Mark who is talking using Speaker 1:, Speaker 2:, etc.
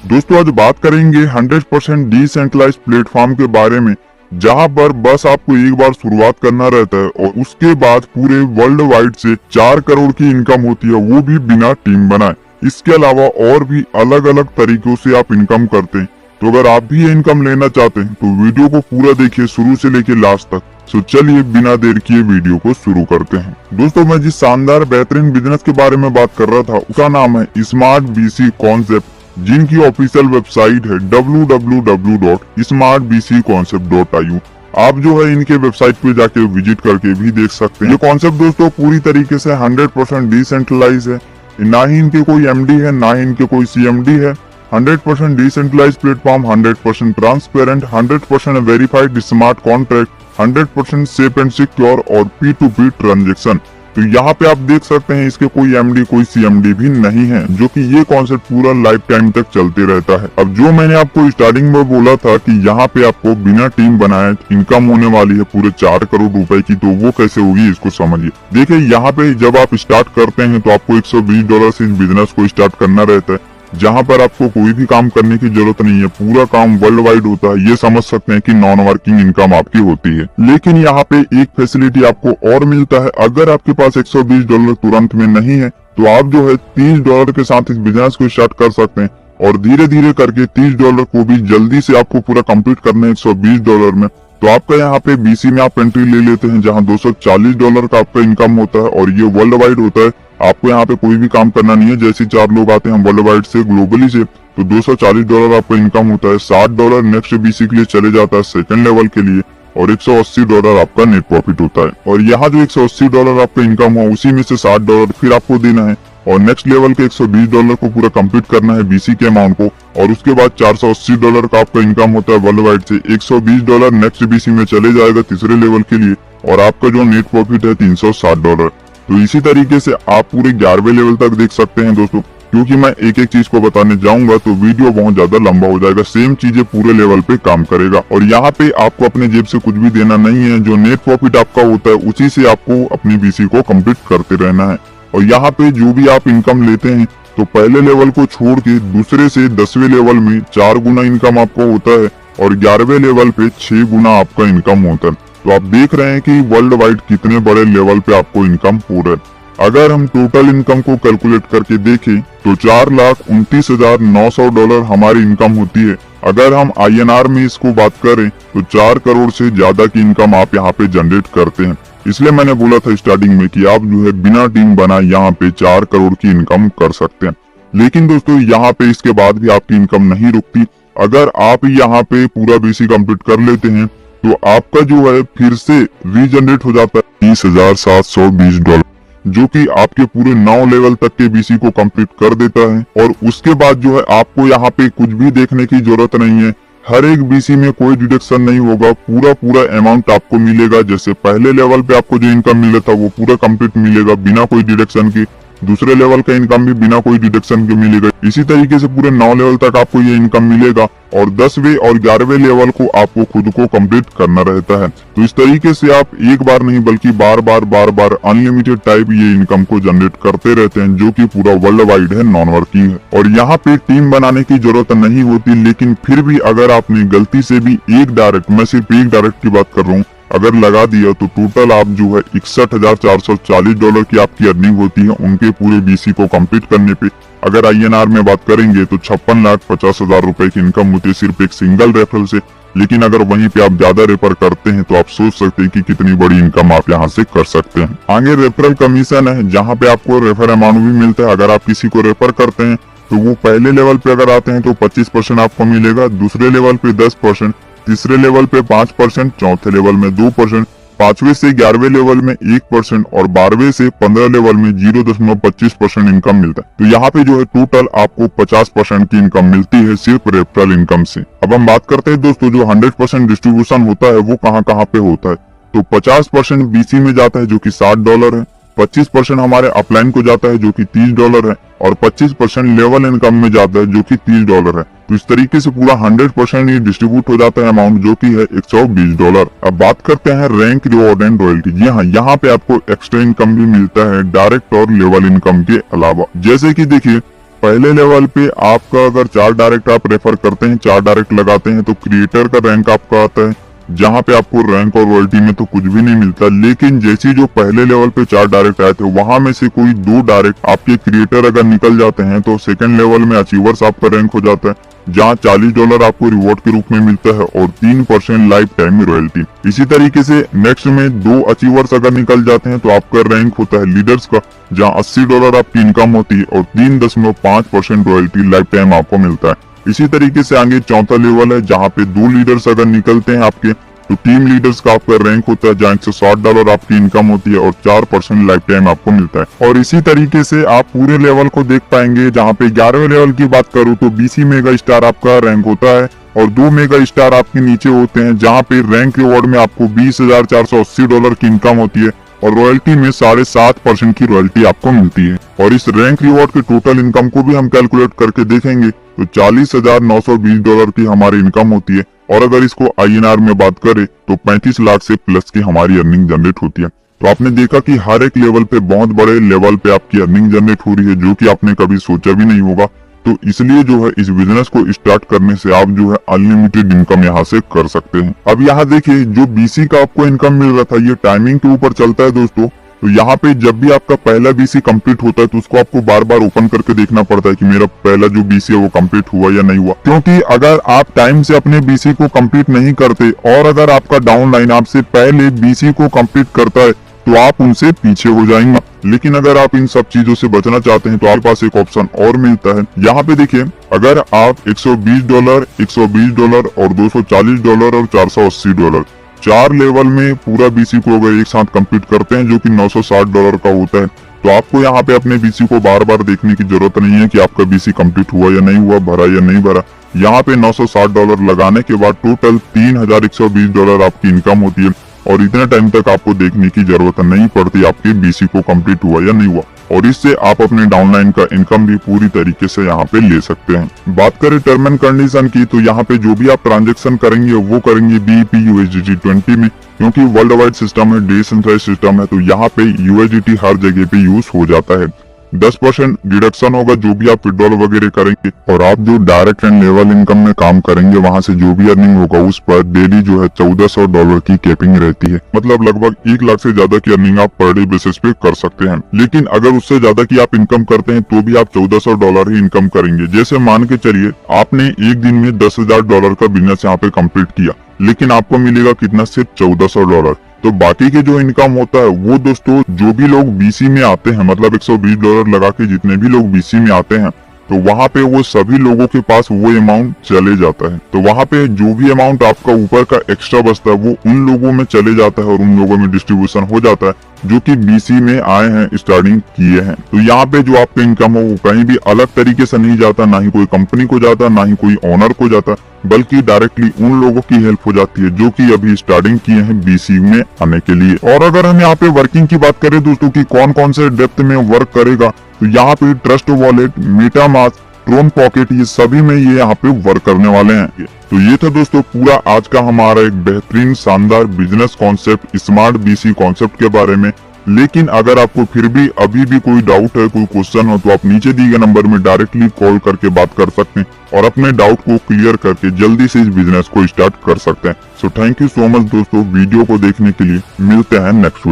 Speaker 1: दोस्तों आज बात करेंगे 100% डिसेंट्रलाइज्ड प्लेटफॉर्म के बारे में, जहां पर बस आपको एक बार शुरुआत करना रहता है और उसके बाद पूरे वर्ल्ड वाइड से 4 करोड़ की इनकम होती है, वो भी बिना टीम बनाए। इसके अलावा और भी अलग अलग तरीकों से आप इनकम करते हैं। तो अगर आप भी ये इनकम लेना चाहते हैं तो वीडियो को पूरा देखिए शुरू से लेकर लास्ट तक। तो चलिए बिना देर किए वीडियो को शुरू करते हैं। दोस्तों मैं जिस शानदार बेहतरीन बिजनेस के बारे में बात कर रहा था उसका नाम है स्मार्ट बीसी कॉन्सेप्ट, जिनकी ऑफिशियल वेबसाइट है www.smartbcconcept.io। आप जो है इनके वेबसाइट पे जाके विजिट करके भी देख सकते हैं। ये कॉन्सेप्ट दोस्तों पूरी तरीके से 100% डिसेंट्रलाइज है, ना ही इनके कोई एमडी है ना ही इनके कोई सीएमडी है। 100% decentralise platform, 100% transparent, 100% verified smart contract, 100% safe and secure और P2P ट्रांजेक्शन। तो यहाँ पे आप देख सकते हैं इसके कोई एमडी कोई सीएमडी भी नहीं है, जो कि ये कॉन्सेप्ट पूरा लाइफ टाइम तक चलते रहता है। अब जो मैंने आपको स्टार्टिंग में बोला था कि यहाँ पे आपको बिना टीम बनाए इनकम होने वाली है पूरे 4 करोड़ रुपए की, तो वो कैसे होगी इसको समझिए। देखिए यहाँ पे जब आप स्टार्ट करते हैं तो आपको $120 से इस बिजनेस को स्टार्ट करना रहता है, जहाँ पर आपको कोई भी काम करने की जरूरत नहीं है, पूरा काम वर्ल्ड वाइड होता है। ये समझ सकते हैं कि नॉन वर्किंग इनकम आपकी होती है। लेकिन यहाँ पे एक फैसिलिटी आपको और मिलता है, अगर आपके पास $120 तुरंत में नहीं है तो आप जो है $30 के साथ इस बिजनेस को स्टार्ट कर सकते हैं और धीरे धीरे करके $30 को भी जल्दी से आपको पूरा कंप्लीट करना है $120 में। तो आपका यहाँ पे बीसी में आप एंट्री ले लेते हैं, जहाँ $240 का आपका इनकम होता है और ये वर्ल्ड वाइड होता है। आपको यहाँ पे कोई भी काम करना नहीं है। जैसे 4 लोग आते हैं वर्ल्ड वाइड से, ग्लोबली से, तो $240 आपका इनकम होता है। $60 नेक्स्ट बीसी के लिए चले जाता है सेकंड लेवल के लिए और $180 आपका नेट प्रॉफिट होता है। और यहाँ जो $180 आपका इनकम हो उसी में से $60 फिर आपको देना है और नेक्स्ट लेवल के $120 को पूरा कंप्लीट करना है बीसी के अमाउंट को। और उसके बाद $480 का आपका इनकम होता है वर्ल्ड वाइड से। $120 नेक्स्ट बीसी में चले जाएगा तीसरे लेवल के लिए और आपका जो नेट प्रॉफिट है $360। तो इसी तरीके से आप पूरे 11वें लेवल तक देख सकते हैं दोस्तों। क्योंकि मैं एक एक चीज को बताने जाऊंगा तो वीडियो बहुत ज्यादा लंबा हो जाएगा। सेम चीजें पूरे लेवल पे काम करेगा और यहाँ पे आपको अपने जेब से कुछ भी देना नहीं है। जो नेट प्रॉफिट आपका होता है उसी से आपको अपनी बीसी को कंप्लीट करते रहना है। और यहाँ पे जो भी आप इनकम लेते हैं तो पहले लेवल को छोड़ के दूसरे से 10वें लेवल में 4 गुना इनकम आपको होता है और 11वें लेवल पे 6 गुना आपका इनकम होता है। तो आप देख रहे हैं कि वर्ल्ड वाइड कितने बड़े लेवल पे आपको इनकम हो रहा है। अगर हम टोटल इनकम को कैलकुलेट करके देखें तो $4,29,900 हमारी इनकम होती है। अगर हम INR में इसको बात करें तो 4 करोड़ से ज्यादा की इनकम आप यहाँ पे जनरेट करते हैं। इसलिए मैंने बोला था स्टार्टिंग में कि आप जो है बिना टीम बनाए यहाँ पे 4 करोड़ की इनकम कर सकते हैं। लेकिन दोस्तों यहाँ पे इसके बाद भी आपकी इनकम नहीं रुकती। अगर आप यहाँ पे पूरा बीसी कंप्लीट कर लेते हैं तो आपका जो है फिर से रीजनरेट हो जाता है $30,720, जो कि आपके पूरे 9 लेवल तक के बीसी को कंप्लीट कर देता है। और उसके बाद जो है आपको यहाँ पे कुछ भी देखने की जरूरत नहीं है। हर एक बीसी में कोई डिडक्शन नहीं होगा, पूरा अमाउंट आपको मिलेगा। जैसे पहले लेवल पे आपको जो इनकम मिला था वो पूरा कंप्लीट मिलेगा बिना कोई डिडक्शन के। दूसरे लेवल का इनकम भी बिना कोई डिडक्शन के मिलेगा। इसी तरीके से पूरे 9 लेवल तक आपको ये इनकम मिलेगा और 10वें और 11वें लेवल को आपको खुद को कंप्लीट करना रहता है। तो इस तरीके से आप एक बार नहीं बल्कि बार बार अनलिमिटेड टाइप ये इनकम को जनरेट करते रहते हैं, जो कि पूरा वर्ल्ड वाइड है, नॉन वर्किंग है। और यहाँ पे टीम बनाने की जरूरत नहीं होती। लेकिन फिर भी अगर आपने गलती से भी एक डायरेक्ट, मैं सिर्फ एक डायरेक्ट की बात कर रहा हूँ, अगर लगा दिया तो टोटल आप जो है $61,440 की आपकी अर्निंग होती है उनके पूरे बीसी को कंप्लीट करने पे। अगर INR में बात करेंगे तो 56,50,000 रुपए की इनकम होती है सिर्फ एक सिंगल रेफरल से। लेकिन अगर वहीं पे आप ज्यादा रेफर करते हैं तो आप सोच सकते हैं कि कितनी बड़ी इनकम आप यहाँ से कर सकते हैं। आगे रेफरल कमीशन है, जहाँ पे आपको रेफर अमाउंट भी मिलता है। अगर आप किसी को रेफर करते हैं तो वो पहले लेवल पे अगर आते हैं तो 25% आपको मिलेगा, दूसरे लेवल पे 10%, तीसरे लेवल पे 5%, चौथे लेवल में 2%, 5वें से 11वें लेवल में 1% और 12वें से 15 लेवल में 0.25% इनकम मिलता है। तो यहाँ पे जो है टोटल आपको 50% की इनकम मिलती है सिर्फ रेफरल इनकम से। अब हम बात करते हैं दोस्तों जो 100% डिस्ट्रीब्यूशन होता है वो कहाँ पे होता है। तो 50% बीसी में जाता है जो कि $60 है, 25% हमारे अपलाइन को जाता है जो कि $30 है और 25% लेवल इनकम में जाता है जो कि $30 है। तो इस तरीके से पूरा 100% ये डिस्ट्रीब्यूट हो जाता है अमाउंट, जो कि है $120। अब बात करते हैं रैंक, रिवॉर्ड एंड रॉयल्टी। जी हाँ, यहाँ पे आपको एक्स्ट्रा इनकम भी मिलता है डायरेक्ट और लेवल इनकम के अलावा। जैसे कि देखिए पहले लेवल पे आपका अगर 4 डायरेक्ट आप रेफर करते हैं, 4 डायरेक्ट लगाते हैं तो क्रिएटर का रैंक आपका आता है, जहाँ पे आपको रैंक और रॉयल्टी में तो कुछ भी नहीं मिलता। लेकिन जैसे जो पहले लेवल पे 4 डायरेक्ट आए थे, वहां में से कोई 2 डायरेक्ट आपके क्रिएटर अगर निकल जाते हैं तो सेकंड लेवल में अचीवर्स आपका रैंक हो जाता है, जहाँ $40 आपको रिवॉर्ड के रूप में मिलता है और 3% लाइफ टाइम रॉयल्टी। इसी तरीके से नेक्स्ट में 2 अचीवर्स अगर निकल जाते हैं तो आपका रैंक होता है लीडर्स का, जहाँ $80 आपकी इनकम होती है और 3.5% रॉयल्टी लाइफ टाइम आपको मिलता है। इसी तरीके से आगे चौथा लेवल है, जहाँ पे 2 लीडर्स अगर निकलते हैं आपके तो टीम लीडर्स का आपका रैंक होता है, जहाँ $160 आपकी इनकम होती है और 4% लाइफ टाइम आपको मिलता है। और इसी तरीके से आप पूरे लेवल को देख पाएंगे, जहाँ पे 11वें लेवल की बात करूँ तो BC मेगा स्टार आपका रैंक होता है और 2 मेगा स्टार आपके नीचे होते हैं, जहाँ पे रैंक रिवॉर्ड में आपको $20,480 की इनकम होती है और रॉयल्टी में 7.5% की रॉयल्टी आपको मिलती है। और इस रैंक रिवॉर्ड के टोटल इनकम को भी हम कैलकुलेट करके देखेंगे तो $40,920 की हमारी इनकम होती है और अगर इसको INR में बात करें तो 35 लाख से प्लस की हमारी अर्निंग जनरेट होती है। तो आपने देखा कि हर एक लेवल पे, बहुत बड़े लेवल पे आपकी अर्निंग जनरेट हो रही है, जो कि आपने कभी सोचा भी नहीं होगा। तो इसलिए जो है इस बिजनेस को स्टार्ट करने से आप जो है अनलिमिटेड इनकम यहाँ से कर सकते हैं। अब यहाँ देखिए, जो BC का आपको इनकम मिल रहा था, ये टाइमिंग के ऊपर चलता है दोस्तों। तो यहाँ पे जब भी आपका पहला BC कंप्लीट होता है तो उसको आपको बार बार ओपन करके देखना पड़ता है कि मेरा पहला जो BC है वो कंप्लीट हुआ या नहीं हुआ, क्योंकि अगर आप टाइम से अपने BC को कंप्लीट नहीं करते और अगर आपका डाउन लाइन आपसे पहले BC को कंप्लीट करता है तो आप उनसे पीछे हो जाएंगे। लेकिन अगर आप इन सब चीजों से बचना चाहते हैं तो आपके पास एक ऑप्शन और मिलता है। यहाँ पे देखिए, अगर आप $120, $120 और $240 और $480 4 लेवल में पूरा BC को अगर एक साथ कंप्लीट करते हैं, जो कि $960 का होता है, तो आपको यहाँ पे अपने BC को बार बार देखने की जरूरत नहीं है कि आपका BC कंप्लीट हुआ या नहीं हुआ, भरा या नहीं भरा। यहाँ पे $960 लगाने के बाद टोटल $3,120 आपकी इनकम होती है और इतने टाइम तक आपको देखने की जरूरत नहीं पड़ती आपके BC को कंप्लीट हुआ या नहीं हुआ। और इससे आप अपने डाउनलाइन का इनकम भी पूरी तरीके से यहाँ पे ले सकते हैं। बात करें टर्म एंड कंडीशन की, तो यहाँ पे जो भी आप ट्रांजेक्शन करेंगे वो करेंगे BEP USDT 20 में, क्योंकि वर्ल्ड वाइड सिस्टम है, डिसेंट्रलाइज सिस्टम है, तो यहाँ पे USDT हर जगह पे यूज हो जाता है। 10% डिडक्शन होगा जो भी आप विड्रॉल वगैरह करेंगे, और आप जो डायरेक्ट एंड लेवल इनकम में काम करेंगे वहां से जो भी अर्निंग होगा उस पर डेली जो है $1400 की कैपिंग रहती है। मतलब लगभग 1 लाख से ज्यादा की अर्निंग आप पर डे बेसिस पे कर सकते हैं। लेकिन अगर उससे ज्यादा की आप इनकम करते हैं तो भी आप $1400 ही इनकम करेंगे। जैसे मान के चलिए आपने एक दिन में $10,000 का बिजनेस यहाँ पे कंप्लीट किया, लेकिन आपको मिलेगा कितना, सिर्फ $1400। तो बाकी के जो इनकम होता है वो दोस्तों जो भी लोग BC में आते हैं, मतलब $120 लगा के जितने भी लोग BC में आते हैं, तो वहाँ पे वो सभी लोगों के पास वो अमाउंट चले जाता है। तो वहाँ पे जो भी अमाउंट आपका ऊपर का एक्स्ट्रा बचता है वो उन लोगों में चले जाता है और उन लोगों में डिस्ट्रीब्यूशन हो जाता है जो कि BC में आए हैं, स्टार्टिंग किए हैं। तो यहाँ पे जो आपका इनकम हो वो कहीं भी अलग तरीके से नहीं जाता, ना ही कोई कंपनी को जाता, ना ही कोई ओनर को जाता, बल्कि डायरेक्टली उन लोगों की हेल्प हो जाती है जो कि अभी स्टार्टिंग किए हैं BC में आने के लिए। और अगर हम यहाँ पे वर्किंग की बात करें दोस्तों की कौन कौन से डेप्थ में वर्क करेगा, तो यहाँ पे trust wallet, MetaMask, Tron pocket, ये सभी में ये यहाँ पे वर्क करने वाले हैं। तो ये था दोस्तों पूरा आज का हमारा एक बेहतरीन शानदार business concept, smart BC concept के बारे में। लेकिन अगर आपको फिर भी अभी भी कोई डाउट है, कोई क्वेश्चन हो, तो आप नीचे दिए गए नंबर में डायरेक्टली कॉल करके बात कर सकते हैं और अपने डाउट को क्लियर करके जल्दी से इस बिजनेस को स्टार्ट कर सकते हैं। So thank you so much दोस्तों वीडियो को देखने के लिए। मिलते हैं नेक्स्ट वीडियो।